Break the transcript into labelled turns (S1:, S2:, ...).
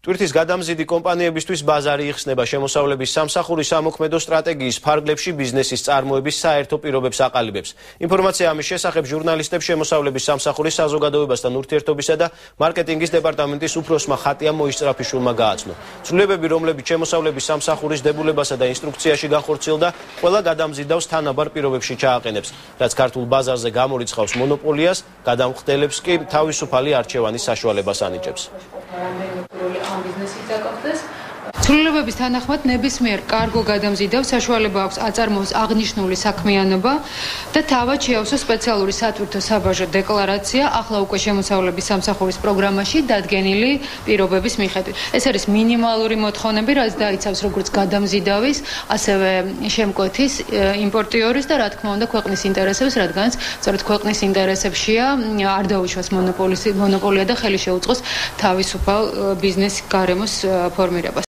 S1: Ტვირთის გადამზიდი კომპანიებისთვის ბაზარი იხსნება შემოსავლების სამსახურის სამოქმედო სტრატეგიის ფარგლებში ბიზნესის წარმოების საერთო პირობებს აყალიბებს. Ინფორმაცია ამის შესახებ ჟურნალისტებს შემოსავლების სამსახურის საზოგადოებასთან ურთიერთობისა და მარკეტინგის დეპარტამენტის უფროსმა ხატია მოისწრაფიშვილმა გააცნო. ცვლილებები, რომლებიც შემოსავლების სამსახურის დებულებასა და ინსტრუქციაში განხორციელდა, ყველა გადამზიდავს თანაბარ პირობებში ჩააყენებს, რაც ქართულ ბაზარზე გამორიცხავს მონოპოლიას, გადამხდელებს კი თავისუფალი არჩევანის საშუალებას ანიჭებს.
S2: ცვლილებების თანახმად ნებისმიერ კარგო გადამზიდავს საშუალება აქვს აწარმოოს აღნიშნული საქმიანობა და თავად შეავსოს სპეციალური სატვირთო საბაჟო დეკლარაცია ახლა უკვე შემოსავლების სამსახურის პროგრამაში დადგენილი პირობების მიხედვით. ეს არის მინიმალური მოთხოვნები, რაც დაიცავს როგორც გადამზიდავის, ასევე შემკვეთის, იმპორტიორის და რა თქმა უნდა ქვეყნის ინტერესებს, რადგანაც სწორედ ქვეყნის ინტერესებშია არ დაუშვას მონოპოლია და ხელი შეუწყოს თავისუფალ ბიზნეს გარემოს ფორმირებას.